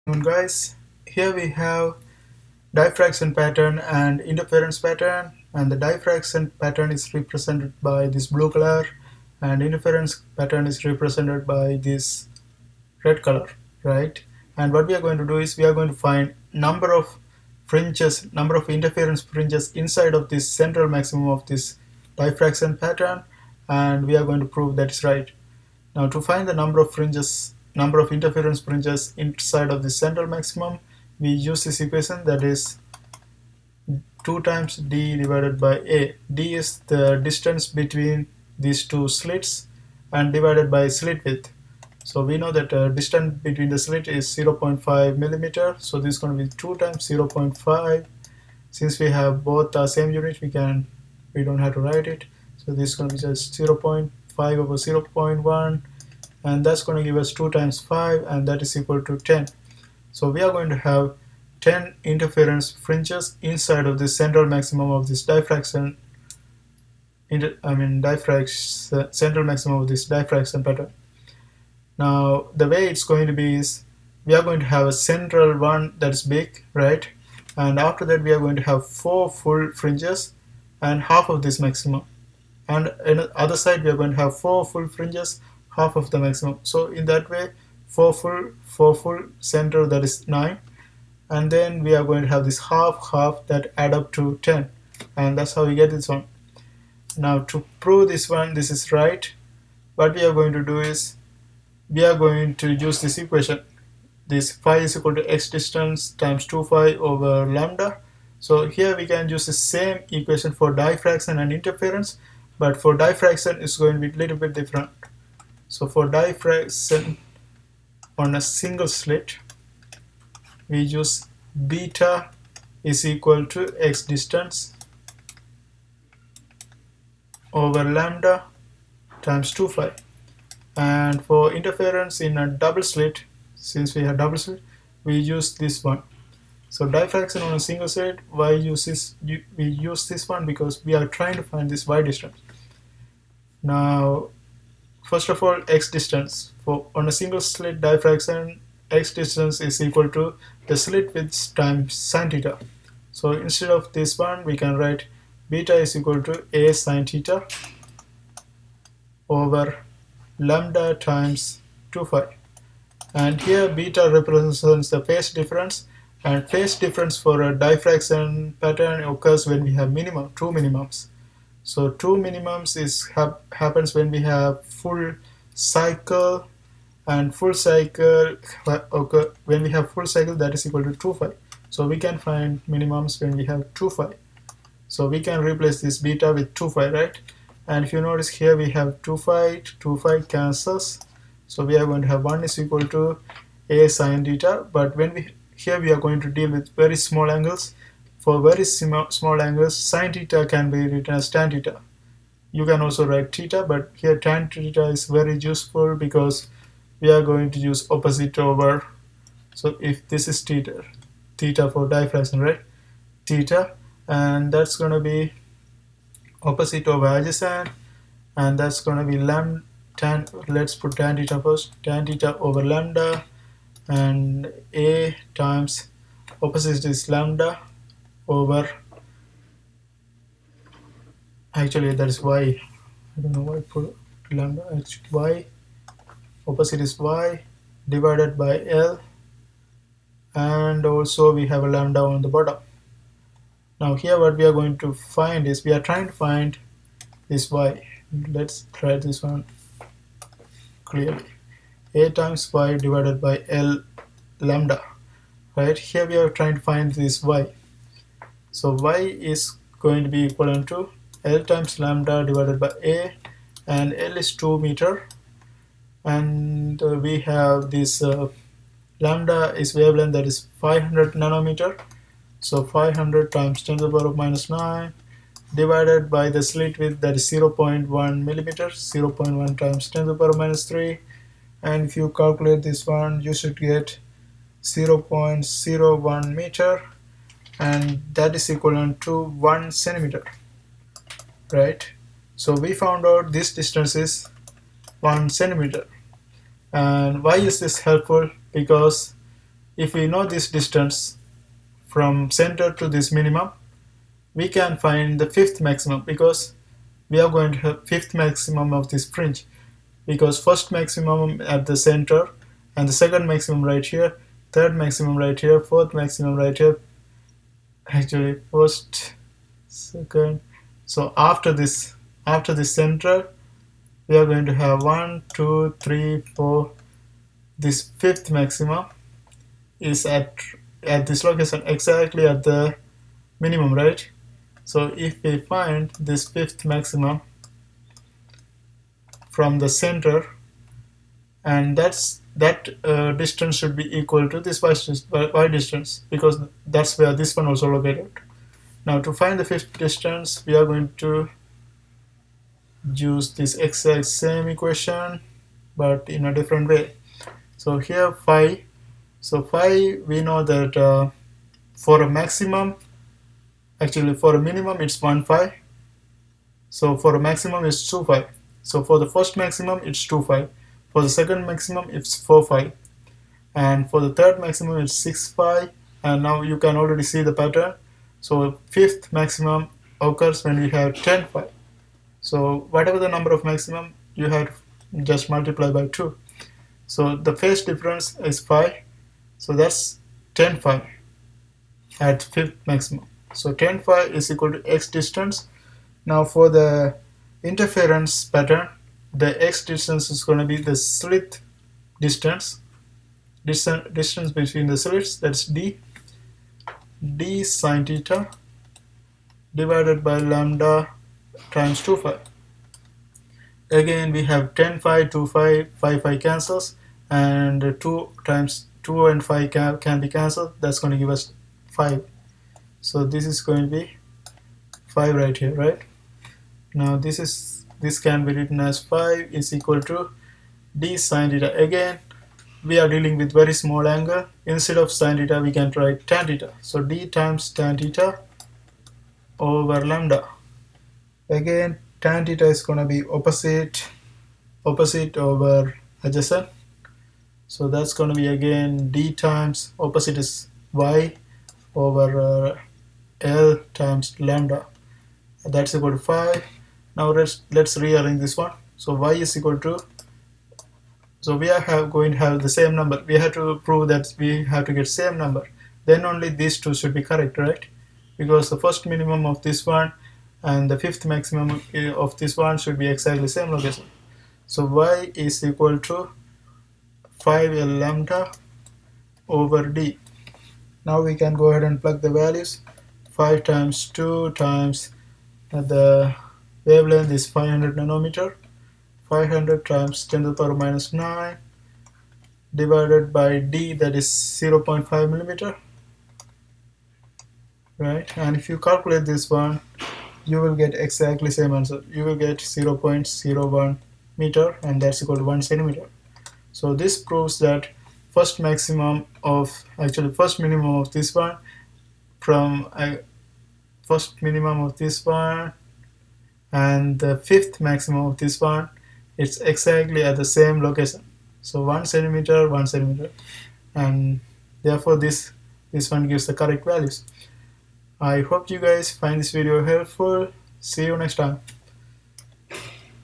Guys, here we have diffraction pattern and interference pattern, and the diffraction pattern is represented by this blue color and interference pattern is represented by this red color, right? And what we are going to do is we are going to find number of fringes, number of interference fringes inside of this central maximum of this diffraction pattern, and we are going to prove that is right. Now to find the number of fringes, number of interference fringes inside of the central maximum, we use this equation, that is 2 times d divided by a. D is the distance between these two slits and divided by slit width. So we know that distance between the slit is 0.5 millimeter. So this is going to be 2 times 0.5. Since we have both the same unit, we don't have to write it. So this is going to be just 0.5 over 0.1, and that's going to give us 2 times 5, and that is equal to 10. So we are going to have 10 interference fringes inside of the central maximum of this diffraction, central maximum of this diffraction pattern. Now the way it's going to be is we are going to have a central one that is big, right? And after that we are going to have 4 full fringes and half of this maximum. And on the other side we are going to have 4 full fringes, half of the maximum. So in that way 4 full center, that is 9, and then we are going to have this half that add up to 10, and that's how we get this one. Now to prove this one, this is right, what we are going to do is we are going to use this equation, this phi is equal to x distance times 2 phi over lambda. So here we can use the same equation for diffraction and interference, but for diffraction it's going to be a little bit different. So for diffraction on a single slit, we use beta is equal to x distance over lambda times 2 phi. And for interference in a double slit, since we have double slit, we use this one. So diffraction on a single slit, we use this one because we are trying to find this y distance. Now first of all, x distance for on a single slit diffraction, x distance is equal to the slit width times sine theta. So instead of this one, we can write beta is equal to a sine theta over lambda times 2 phi. And here beta represents the phase difference, and phase difference for a diffraction pattern occurs when we have two minimums. So 2 minimums happens when we have full cycle, and full cycle occur when we have full cycle, that is equal to 2 phi. So we can find minimums when we have 2 phi. So we can replace this beta with 2 phi, right? And if you notice here we have 2 phi cancels. So we are going to have 1 is equal to a sine theta, but here we are going to deal with very small angles. For very small angles, sine theta can be written as tan theta. You can also write theta, but here tan theta is very useful because we are going to use opposite over. So if this is theta for diffraction, right? Theta, and that's going to be opposite over adjacent, and that's going to be let's put tan theta first, tan theta over lambda, and a times opposite is lambda over, actually that is y, I don't know why I put lambda, actually y, opposite is y divided by L, and also we have a lambda on the bottom. Now here what we are going to find is we are trying to find this y. Let's try this one clearly. A times y divided by L lambda, right? Here we are trying to find this y. So y is going to be equivalent to L times lambda divided by A, and L is 2 meter, and we have this lambda is wavelength, that is 500 nanometer. So 500 times 10 to the power of minus 9 divided by the slit width, that is 0.1 millimeter, 0.1 times 10 to the power of minus 3, and if you calculate this one, you should get 0.01 meter, and that is equivalent to 1 centimeter, right? So we found out this distance is 1 centimeter. And why is this helpful? Because if we know this distance from center to this minimum, we can find the fifth maximum, because we are going to have fifth maximum of this fringe, because first maximum at the center and the second maximum right here, third maximum right here, fourth maximum right here, actually first, second. So after this center, we are going to have 1, 2, 3, 4. This fifth maximum is at this location, exactly at the minimum, right? So if we find this fifth maximum from the center, and that distance should be equal to this y distance, because that's where this one also located. Now to find the fifth distance, we are going to use this exact same equation but in a different way. So here phi, so phi, we know that for a maximum, actually for a minimum it's 1 phi, so for a maximum it's 2 phi. So for the first maximum it's 2 phi, for the second maximum it's 4 phi, and for the third maximum it's 6 phi, and now you can already see the pattern. So fifth maximum occurs when we have 10 phi. So whatever the number of maximum, you have just multiply by 2. So the phase difference is phi, so that's 10 phi at fifth maximum. So 10 phi is equal to x distance. Now for the interference pattern, the x distance is going to be the slit distance between the slits, that's d sine theta divided by lambda times 2 phi. Again we have 10 phi, 2 phi, 5 phi cancels, and 2 times 2 and phi can be cancelled. That's going to give us 5. So this is going to be 5 right here, right? Now this can be written as 5 is equal to d sine theta. Again we are dealing with very small angle. Instead of sine theta we can write tan theta. So d times tan theta over lambda. Again tan theta is going to be opposite over adjacent. So that's going to be again d times opposite is y over L times lambda. That's equal to 5. Now let's rearrange this one. So y is equal to, so we are going to have the same number. We have to prove that we have to get same number. Then only these two should be correct, right? Because the first minimum of this one and the fifth maximum of this one should be exactly same location. So y is equal to 5L lambda over d. Now we can go ahead and plug the values. 5 times 2 times the wavelength is 500 nanometer. 500 times 10 to the power minus 9 divided by d, that is 0.5 millimeter, right? And if you calculate this one, you will get exactly same answer. You will get 0.01 meter, and that's equal to 1 centimeter. So this proves that first minimum of this one from first minimum of this one and the fifth maximum of this one, it's exactly at the same location. So 1 centimeter, 1 centimeter, and therefore this one gives the correct values. I hope you guys find this video helpful. See you next time.